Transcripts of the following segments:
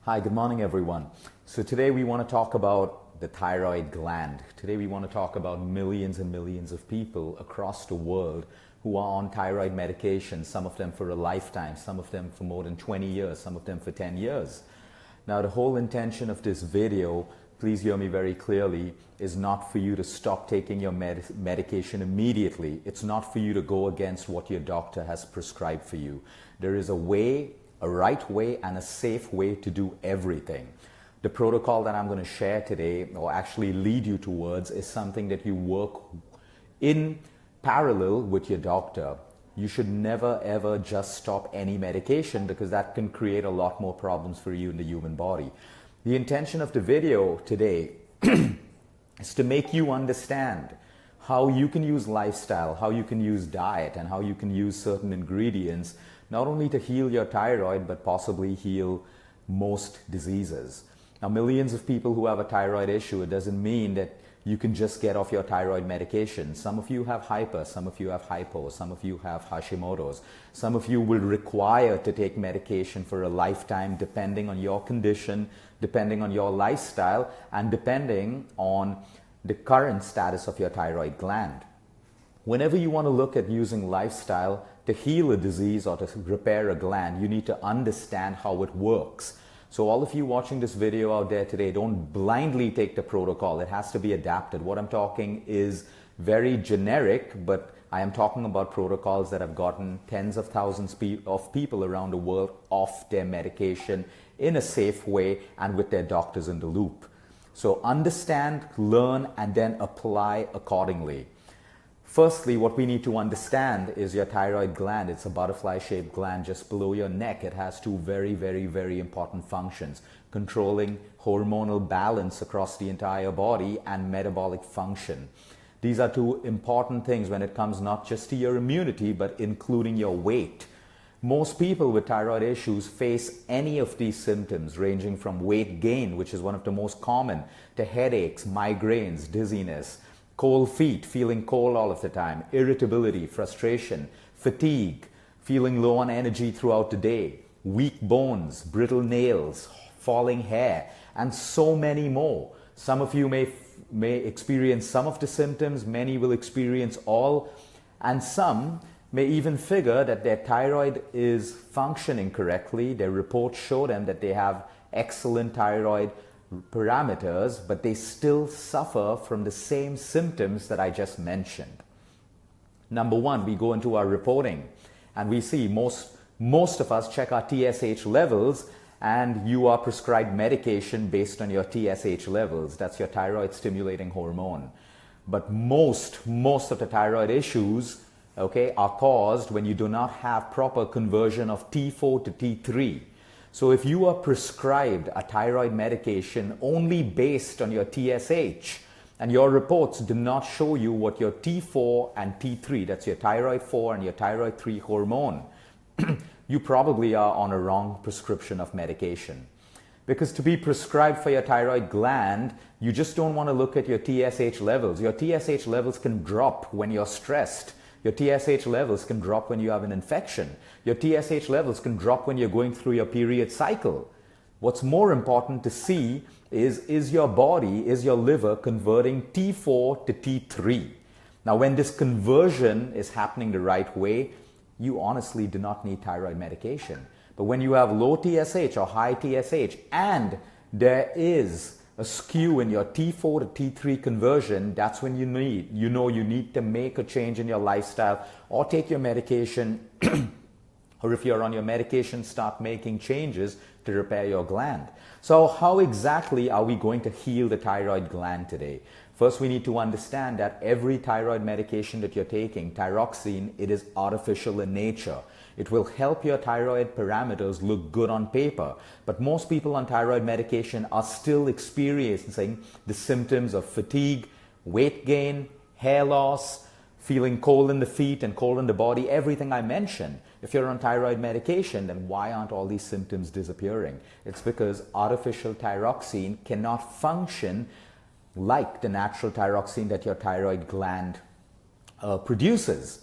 Hi, good morning everyone. So today we want to talk about the thyroid gland. Today we want to talk about millions and millions of people across the world who are on thyroid medication, some of them for a lifetime, some of them for more than 20 years, some of them for 10 years. Now the whole intention of this video, please hear me very clearly, is not for you to stop taking your medication immediately. It's not for you to go against what your doctor has prescribed for you. There is a way, a right way and a safe way to do everything. The protocol that I'm going to share today, or actually lead you towards, is something that you work in parallel with your doctor. You should never ever just stop any medication, because that can create a lot more problems for you in the human body. The intention of the video today is to make you understand how you can use lifestyle, how you can use diet, and how you can use certain ingredients not only to heal your thyroid, but possibly heal most diseases. Now, millions of people who have a thyroid issue, it doesn't mean that you can just get off your thyroid medication. Some of you have hyper, some of you have hypo, some of you have Hashimoto's. Some of you will require to take medication for a lifetime, depending on your condition, depending on your lifestyle, and depending on the current status of your thyroid gland. Whenever you want to look at using lifestyle to heal a disease or to repair a gland, you need to understand how it works. So all of you watching this video out there today, don't blindly take the protocol. It has to be adapted. What I'm talking is very generic, but I am talking about protocols that have gotten tens of thousands of people around the world off their medication in a safe way and with their doctors in the loop. So understand, learn, and then apply accordingly. Firstly, what we need to understand is your thyroid gland. It's a butterfly-shaped gland just below your neck. It has two very important functions: controlling hormonal balance across the entire body and metabolic function. These are two important things when it comes not just to your immunity, but including your weight. Most people with thyroid issues face any of these symptoms, ranging from weight gain, which is one of the most common, to headaches, migraines, dizziness, cold feet, feeling cold all of the time, irritability, frustration, fatigue, feeling low on energy throughout the day, weak bones, brittle nails, falling hair, and so many more. Some of you may experience some of the symptoms, many will experience all, and some may even figure that their thyroid is functioning correctly. Their reports show them that they have excellent thyroid parameters, but they still suffer from the same symptoms that I just mentioned. Number one, we go into our reporting and we see most of us check our TSH levels, and you are prescribed medication based on your TSH levels. That's your thyroid stimulating hormone. But most of the thyroid issues, okay, are caused when you do not have proper conversion of T4 to T3. So if you are prescribed a thyroid medication only based on your TSH, and your reports do not show you what your T4 and T3, that's your thyroid 4 and your thyroid 3 hormone, you probably are on a wrong prescription of medication. Because to be prescribed for your thyroid gland, you just don't want to look at your TSH levels. Your TSH levels can drop when you're stressed. Your TSH levels can drop when you have an infection. Your TSH levels can drop when you're going through your period cycle. What's more important to see is your body, is your liver converting T4 to T3. Now, when this conversion is happening the right way, you honestly do not need thyroid medication. But when you have low TSH or high TSH, and there is a skew in your T4 to T3 conversion, that's when you need to make a change in your lifestyle or take your medication, or if you're on your medication, start making changes to repair your gland. So how exactly are we going to heal the thyroid gland today? First, we need to understand that every thyroid medication that you're taking, Thyroxine, it is artificial in nature. It will help your thyroid parameters look good on paper. But most people on thyroid medication are still experiencing the symptoms of fatigue, weight gain, hair loss, feeling cold in the feet and cold in the body, everything I mentioned. If you're on thyroid medication, then why aren't all these symptoms disappearing? It's because artificial thyroxine cannot function like the natural thyroxine that your thyroid gland produces.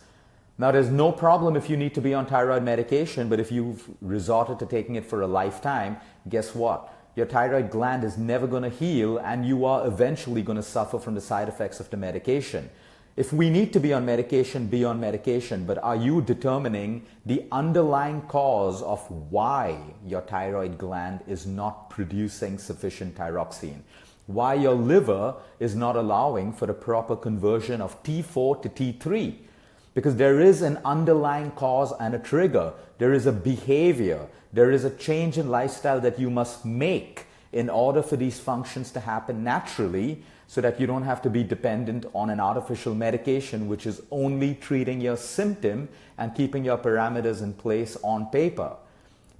Now, there's no problem if you need to be on thyroid medication, but if you've resorted to taking it for a lifetime, guess what? Your thyroid gland is never going to heal, and you are eventually going to suffer from the side effects of the medication. If we need to be on medication, be on medication, but are you determining the underlying cause of why your thyroid gland is not producing sufficient thyroxine? Why your liver is not allowing for the proper conversion of T4 to T3? Because there is an underlying cause and a trigger. There is a behavior. There is a change in lifestyle that you must make in order for these functions to happen naturally, so that you don't have to be dependent on an artificial medication which is only treating your symptom and keeping your parameters in place on paper.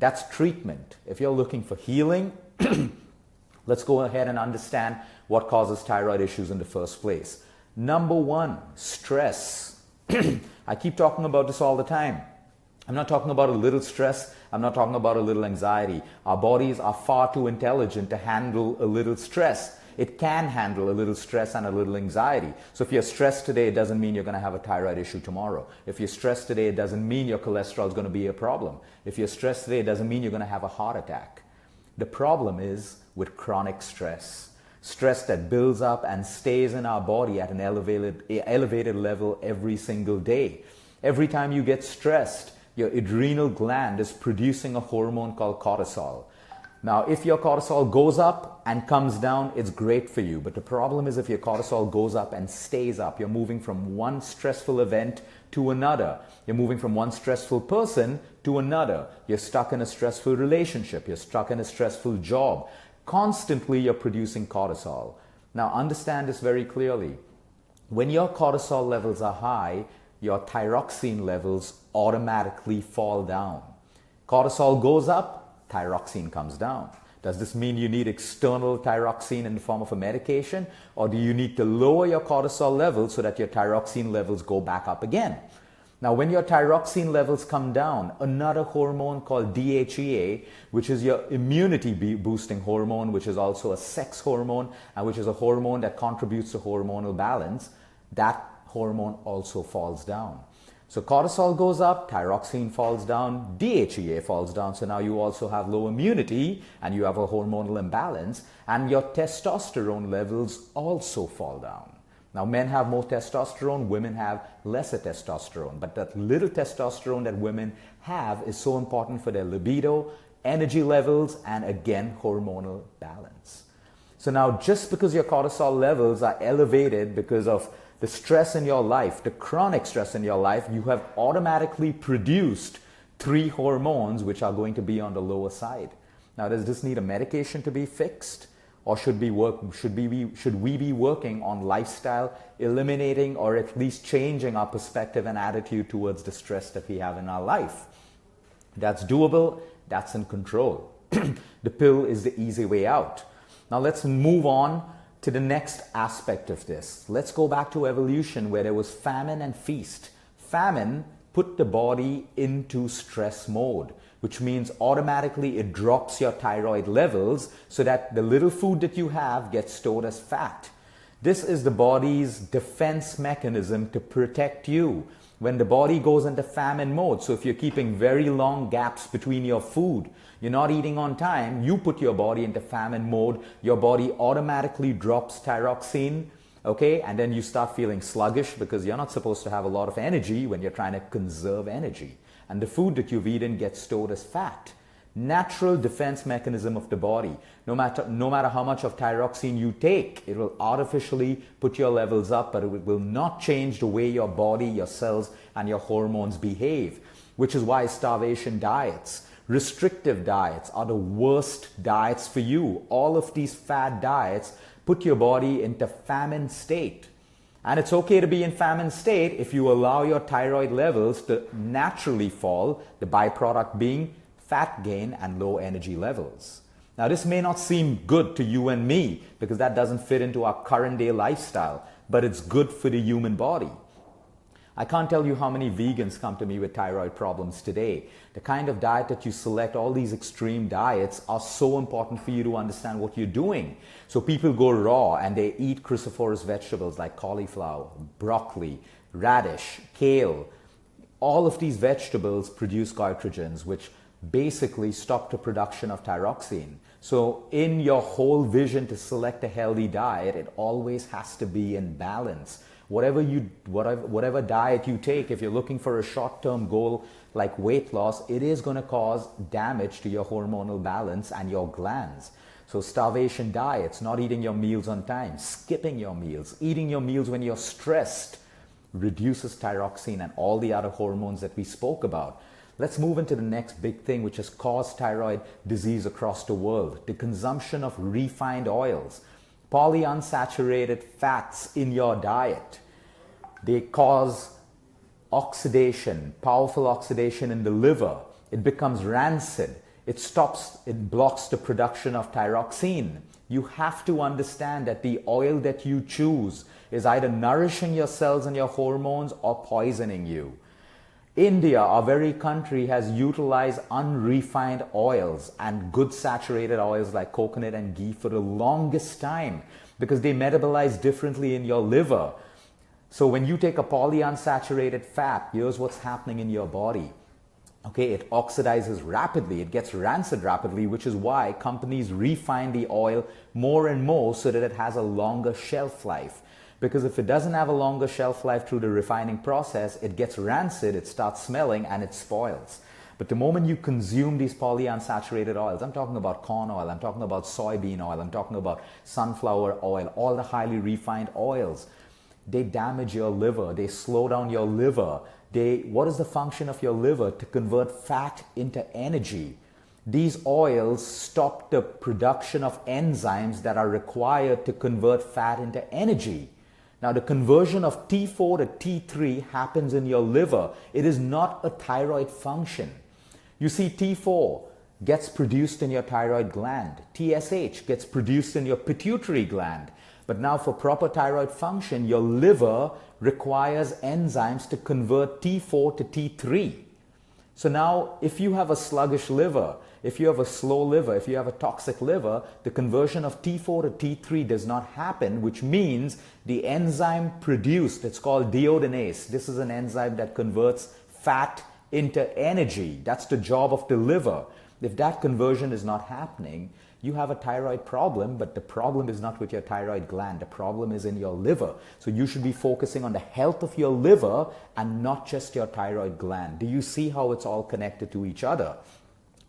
That's treatment. If you're looking for healing, let's go ahead and understand what causes thyroid issues in the first place. Number one, stress. I keep talking about this all the time. I'm not talking about a little stress. I'm not talking about a little anxiety. Our bodies are far too intelligent to handle a little stress. It can handle a little stress and a little anxiety. So if you're stressed today, it doesn't mean you're going to have a thyroid issue tomorrow. If you're stressed today, it doesn't mean your cholesterol is going to be a problem. If you're stressed today, it doesn't mean you're going to have a heart attack. The problem is with chronic stress. Stress that builds up and stays in our body at an elevated level every single day. Every time you get stressed, your adrenal gland is producing a hormone called cortisol. Now, if your cortisol goes up and comes down, it's great for you. But the problem is if your cortisol goes up and stays up, you're moving from one stressful event to another. You're moving from one stressful person to another. You're stuck in a stressful relationship. You're stuck in a stressful job. Constantly, you're producing cortisol. Now, understand this very clearly. When your cortisol levels are high, your thyroxine levels automatically fall down. Cortisol goes up, thyroxine comes down. Does this mean you need external thyroxine in the form of a medication? Or do you need to lower your cortisol levels so that your thyroxine levels go back up again? Now, when your thyroxine levels come down, another hormone called DHEA, which is your immunity boosting hormone, which is also a sex hormone, and which is a hormone that contributes to hormonal balance, that hormone also falls down. So cortisol goes up, thyroxine falls down, DHEA falls down. So now you also have low immunity and you have a hormonal imbalance, and your testosterone levels also fall down. Now, men have more testosterone, women have lesser testosterone. But that little testosterone that women have is so important for their libido, energy levels, and again, hormonal balance. So now, just because your cortisol levels are elevated because of the stress in your life, the chronic stress in your life, you have automatically produced 3 hormones which are going to be on the lower side. Now, does this need a medication to be fixed? Or should we be working on lifestyle, eliminating or at least changing our perspective and attitude towards the stress that we have in our life? That's doable. That's in control. The pill is the easy way out. Now let's move on to the next aspect of this. Let's go back to evolution, where there was famine and feast. Famine put the body into stress mode, which means automatically it drops your thyroid levels so that the little food that you have gets stored as fat. This is the body's defense mechanism to protect you when the body goes into famine mode. So if you're keeping very long gaps between your food, you're not eating on time, you put your body into famine mode, your body automatically drops thyroxine, okay? And then you start feeling sluggish because you're not supposed to have a lot of energy when you're trying to conserve energy. And the food that you've eaten gets stored as fat. Natural defense mechanism of the body. No matter how much of thyroxine you take, it will artificially put your levels up, but it will not change the way your body, your cells, and your hormones behave. Which is why starvation diets, restrictive diets are the worst diets for you. All of these fad diets put your body into famine state. And it's okay to be in famine state if you allow your thyroid levels to naturally fall, the byproduct being fat gain and low energy levels. Now, this may not seem good to you and me because that doesn't fit into our current day lifestyle, but it's good for the human body. I can't tell you how many vegans come to me with thyroid problems today. The kind of diet that you select, all these extreme diets, are so important for you to understand what you're doing. So people go raw and they eat cruciferous vegetables like cauliflower, broccoli, radish, kale, All of these vegetables produce goitrogens, which basically stop the production of thyroxine. So in your whole vision to select a healthy diet, it always has to be in balance. Whatever diet you take, if you're looking for a short-term goal like weight loss, it is going to cause damage to your hormonal balance and your glands. So starvation diets, not eating your meals on time, skipping your meals, eating your meals when you're stressed, reduces thyroxine and all the other hormones that we spoke about. Let's move into the next big thing, which has caused thyroid disease across the world: the consumption of refined oils, polyunsaturated fats in your diet. They cause oxidation, powerful oxidation in the liver. It becomes rancid. It blocks the production of thyroxine. You have to understand that the oil that you choose is either nourishing your cells and your hormones or poisoning you. India, our very country, has utilized unrefined oils and good saturated oils like coconut and ghee for the longest time because they metabolize differently in your liver. So when you take a polyunsaturated fat, here's what's happening in your body. Okay, it oxidizes rapidly, it gets rancid rapidly, which is why companies refine the oil more and more so that it has a longer shelf life. Because if it doesn't have a longer shelf life through the refining process, it gets rancid, it starts smelling, and it spoils. But the moment you consume these polyunsaturated oils, I'm talking about corn oil, I'm talking about soybean oil, I'm talking about sunflower oil, all the highly refined oils, they damage your liver, they slow down your liver. What is the function of your liver? To convert fat into energy. These oils stop the production of enzymes that are required to convert fat into energy. Now, the conversion of T4 to T3 happens in your liver. It is not a thyroid function. You see, T4 gets produced in your thyroid gland. TSH gets produced in your pituitary gland. But now for proper thyroid function, your liver requires enzymes to convert T4 to T3. So now if you have a sluggish liver, if you have a slow liver, if you have a toxic liver, the conversion of T4 to T3 does not happen, which means the enzyme produced, it's called deodenase. This is an enzyme that converts fat into energy. That's the job of the liver. If that conversion is not happening, you have a thyroid problem, but the problem is not with your thyroid gland. The problem is in your liver. So you should be focusing on the health of your liver and not just your thyroid gland. Do you see how it's all connected to each other?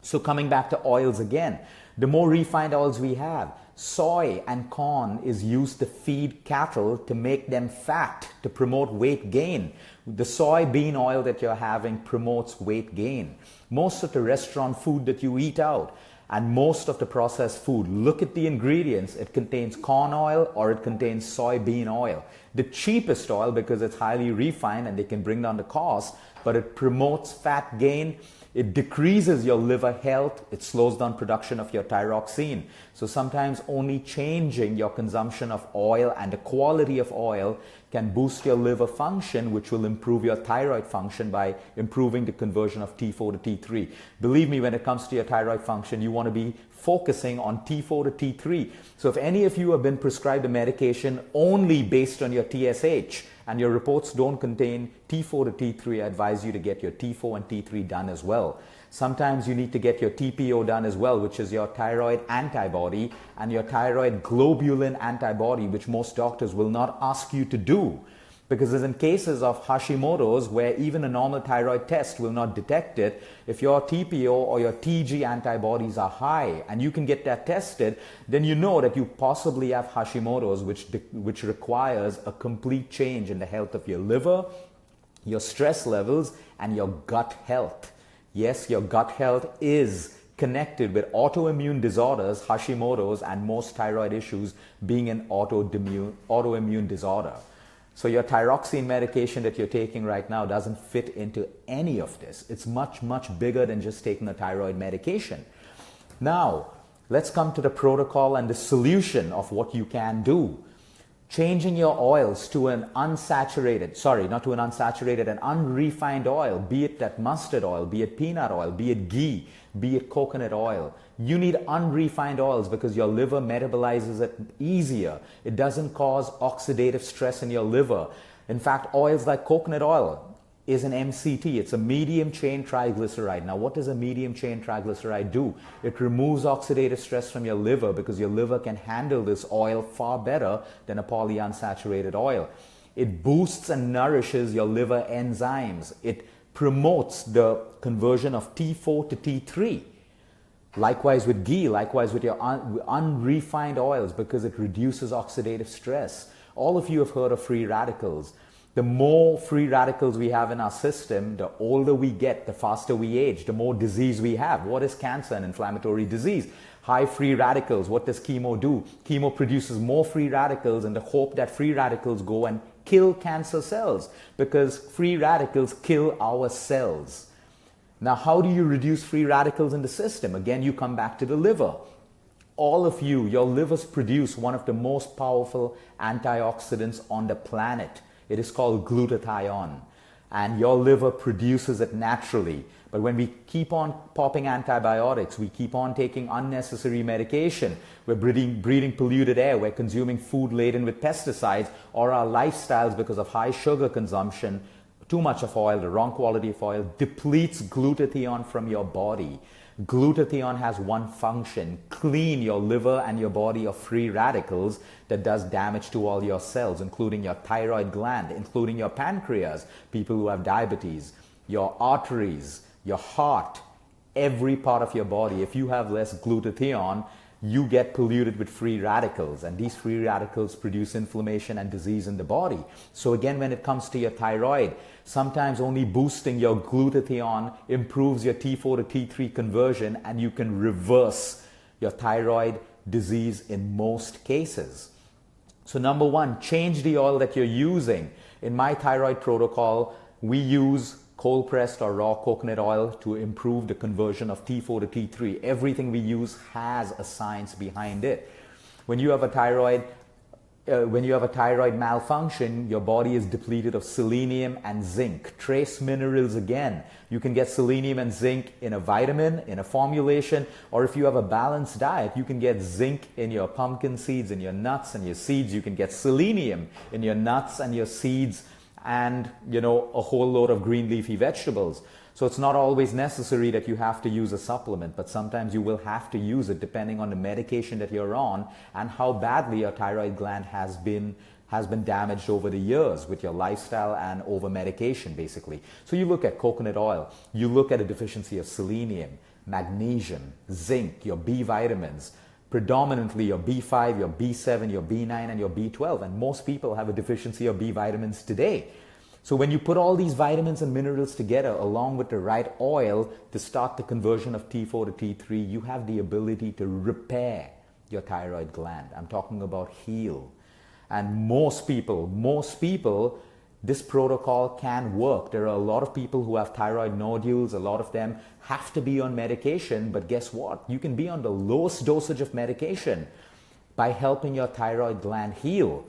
So coming back to oils again, the more refined oils we have, soy and corn is used to feed cattle to make them fat, to promote weight gain. The soybean oil that you're having promotes weight gain. Most of the restaurant food that you eat out, and most of the processed food, look at the ingredients. It contains corn oil or it contains soybean oil. The cheapest oil, because it's highly refined and they can bring down the cost, but it promotes fat gain. It decreases your liver health. It slows down production of your thyroxine. So sometimes only changing your consumption of oil and the quality of oil can boost your liver function, which will improve your thyroid function by improving the conversion of T4 to T3. Believe me, when it comes to your thyroid function, you want to be focusing on T4 to T3. So if any of you have been prescribed a medication only based on your TSH and your reports don't contain T4 to T3, I advise you to get your T4 and T3 done as well. Sometimes you need to get your TPO done as well, which is your thyroid antibody, and your thyroid globulin antibody, which most doctors will not ask you to do. Because as in cases of Hashimoto's, where even a normal thyroid test will not detect it, if your TPO or your TG antibodies are high and you can get that tested, then you know that you possibly have Hashimoto's, which requires a complete change in the health of your liver, your stress levels, and your gut health. Yes, your gut health is connected with autoimmune disorders, Hashimoto's, and most thyroid issues being an autoimmune disorder. So your thyroxine medication that you're taking right now doesn't fit into any of this. It's much, much bigger than just taking a thyroid medication. Now, let's come to the protocol and the solution of what you can do. Changing your oils to an unrefined oil, be it that mustard oil, be it peanut oil, be it ghee, be it coconut oil. You need unrefined oils because your liver metabolizes it easier. It doesn't cause oxidative stress in your liver. In fact, oils like coconut oil, is an MCT. It's a medium chain triglyceride. Now, what does a medium chain triglyceride do? It removes oxidative stress from your liver because your liver can handle this oil far better than a polyunsaturated oil. It boosts and nourishes your liver enzymes. It promotes the conversion of T4 to T3. Likewise with ghee, likewise with your unrefined oils, because it reduces oxidative stress. All of you have heard of free radicals. The more free radicals we have in our system, the older we get, the faster we age, the more disease we have. What is cancer and inflammatory disease? High free radicals. What does chemo do? Chemo produces more free radicals in the hope that free radicals go and kill cancer cells, because free radicals kill our cells. Now, how do you reduce free radicals in the system? Again, you come back to the liver. All of you, your livers produce one of the most powerful antioxidants on the planet. It is called glutathione, and your liver produces it naturally. But when we keep on popping antibiotics, we keep on taking unnecessary medication, we're breathing polluted air, we're consuming food laden with pesticides, or our lifestyles, because of high sugar consumption, too much of oil, the wrong quality of oil, depletes glutathione from your body. Glutathione has one function: clean your liver and your body of free radicals that does damage to all your cells, including your thyroid gland, including your pancreas, people who have diabetes, your arteries, your heart, every part of your body. If you have less glutathione, you get polluted with free radicals, and these free radicals produce inflammation and disease in the body. So again, when it comes to your thyroid, sometimes only boosting your glutathione improves your T4 to T3 conversion, and you can reverse your thyroid disease in most cases. So number one, change the oil that you're using. In my thyroid protocol, we use cold pressed or raw coconut oil to improve the conversion of T4 to T3. Everything we use has a science behind it. When you have a thyroid malfunction, your body is depleted of selenium and zinc, trace minerals again. You can get selenium and zinc in a vitamin, in a formulation, or if you have a balanced diet, you can get zinc in your pumpkin seeds, in your nuts and your seeds. You can get selenium in your nuts and your seeds, and a whole load of green leafy vegetables. So it's not always necessary that you have to use a supplement, but sometimes you will have to use it depending on the medication that you're on and how badly your thyroid gland has been damaged over the years with your lifestyle and over medication, basically. So you look at coconut oil, you look at a deficiency of selenium, magnesium, zinc, your B vitamins, predominantly your B5, your B7, your B9, and your B12. And most people have a deficiency of B vitamins today. So when you put all these vitamins and minerals together along with the right oil to start the conversion of T4 to T3, you have the ability to repair your thyroid gland. I'm talking about heal. And most people, this protocol can work. There are a lot of people who have thyroid nodules. A lot of them have to be on medication, but guess what? You can be on the lowest dosage of medication by helping your thyroid gland heal.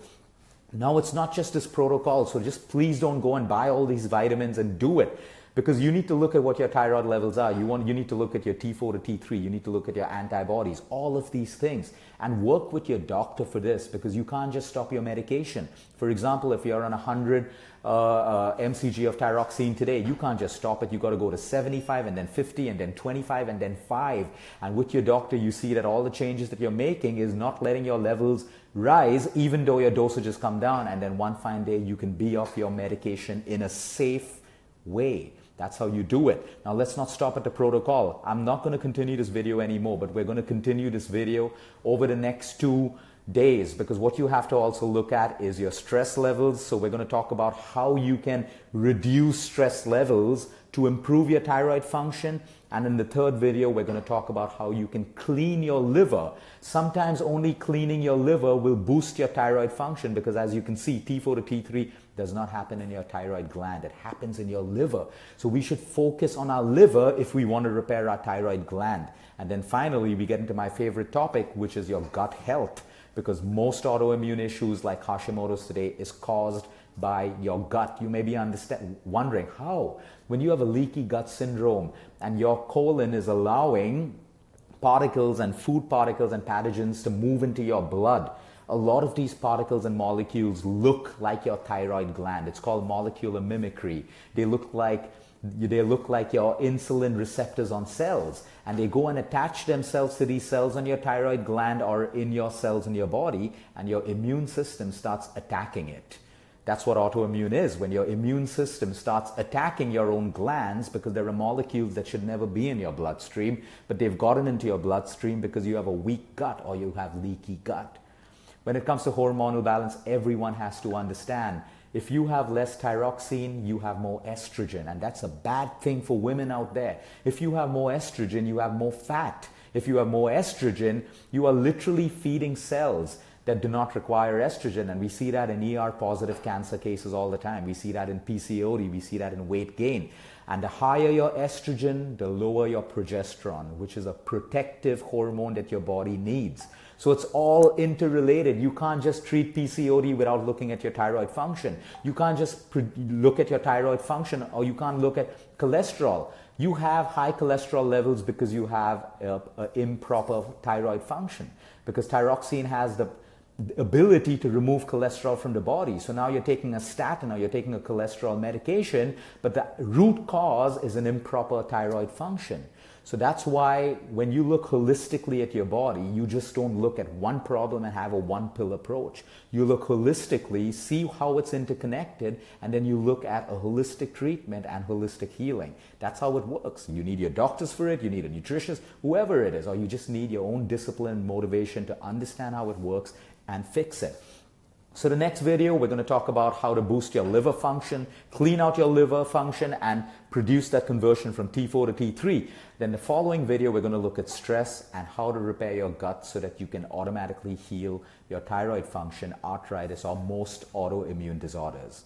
Now, it's not just this protocol, so just please don't go and buy all these vitamins and do it, because you need to look at what your thyroid levels are. You need to look at your T4 to T3. You need to look at your antibodies, all of these things, and work with your doctor for this, because you can't just stop your medication. For example, if you're on 100 mcg of Thyroxine today, you can't just stop it. You got to go to 75 and then 50 and then 25 and then 5. And with your doctor, you see that all the changes that you're making is not letting your levels rise, even though your dosages come down. And then one fine day, you can be off your medication in a safe way. That's how you do it. Now, let's not stop at the protocol. I'm not going to continue this video anymore, but we're going to continue this video over the next 2 days, because what you have to also look at is your stress levels. So we're going to talk about how you can reduce stress levels to improve your thyroid function. And in the third video, we're going to talk about how you can clean your liver. Sometimes only cleaning your liver will boost your thyroid function, because as you can see, T4 to T3 does not happen in your thyroid gland. It happens in your liver. So we should focus on our liver if we want to repair our thyroid gland. And then finally, we get into my favorite topic, which is your gut health, because most autoimmune issues like Hashimoto's today is caused by your gut. You may be wondering how. When you have a leaky gut syndrome and your colon is allowing particles and food particles and pathogens to move into your blood, a lot of these particles and molecules look like your thyroid gland. It's called molecular mimicry. They look like your insulin receptors on cells, and they go and attach themselves to these cells on your thyroid gland or in your cells in your body, and your immune system starts attacking it. That's what autoimmune is, when your immune system starts attacking your own glands, because there are molecules that should never be in your bloodstream, but they've gotten into your bloodstream because you have a weak gut or you have leaky gut. When it comes to hormonal balance, everyone has to understand, if you have less thyroxine, you have more estrogen, and that's a bad thing for women out there. If you have more estrogen, you have more fat. If you have more estrogen, you are literally feeding cells that do not require estrogen, and we see that in ER-positive cancer cases all the time. We see that in PCOD, we see that in weight gain. And the higher your estrogen, the lower your progesterone, which is a protective hormone that your body needs. So it's all interrelated. You can't just treat PCOD without looking at your thyroid function. You can't just look at your thyroid function, or you can't look at cholesterol. You have high cholesterol levels because you have improper thyroid function, because thyroxine has the ability to remove cholesterol from the body. So now you're taking a statin or you're taking a cholesterol medication, but the root cause is an improper thyroid function. So that's why when you look holistically at your body, you just don't look at one problem and have a one-pill approach. You look holistically, see how it's interconnected, and then you look at a holistic treatment and holistic healing. That's how it works. You need your doctors for it, you need a nutritionist, whoever it is, or you just need your own discipline and motivation to understand how it works and fix it. So the next video, we're going to talk about how to boost your liver function, clean out your liver function, and produce that conversion from T4 to T3. Then the following video, we're going to look at stress and how to repair your gut so that you can automatically heal your thyroid function, arthritis, or most autoimmune disorders.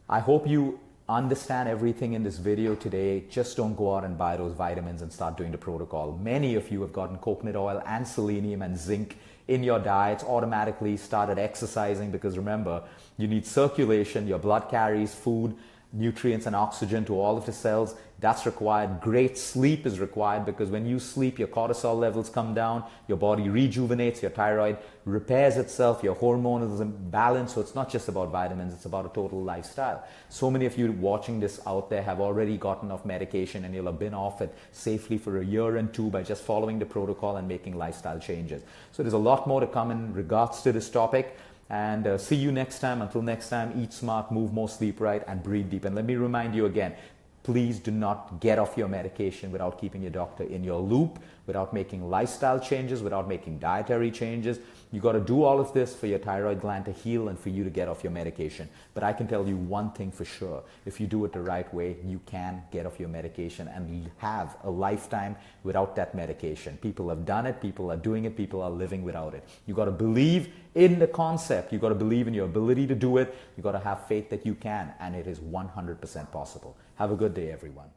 I hope you understand everything in this video today. Just don't go out and buy those vitamins and start doing the protocol. Many of you have gotten coconut oil and selenium and zinc in your diets, automatically started exercising, because remember, you need circulation. Your blood carries food, nutrients, and oxygen to all of the cells. That's required. Great sleep is required, because when you sleep, your cortisol levels come down, your body rejuvenates, your thyroid repairs itself, your hormone is in balance. So it's not just about vitamins, it's about a total lifestyle. So many of you watching this out there have already gotten off medication, and you'll have been off it safely for a year and two by just following the protocol and making lifestyle changes. So there's a lot more to come in regards to this topic. And see you next time. Until next time, eat smart, move more, sleep right, and breathe deep. And let me remind you again, please do not get off your medication without keeping your doctor in your loop, without making lifestyle changes, without making dietary changes. You got to do all of this for your thyroid gland to heal and for you to get off your medication. But I can tell you one thing for sure. If you do it the right way, you can get off your medication and have a lifetime without that medication. People have done it, people are doing it, people are living without it. You got to believe in the concept. You got to believe in your ability to do it. You got to have faith that you can, and it is 100% possible. Have a good day, everyone.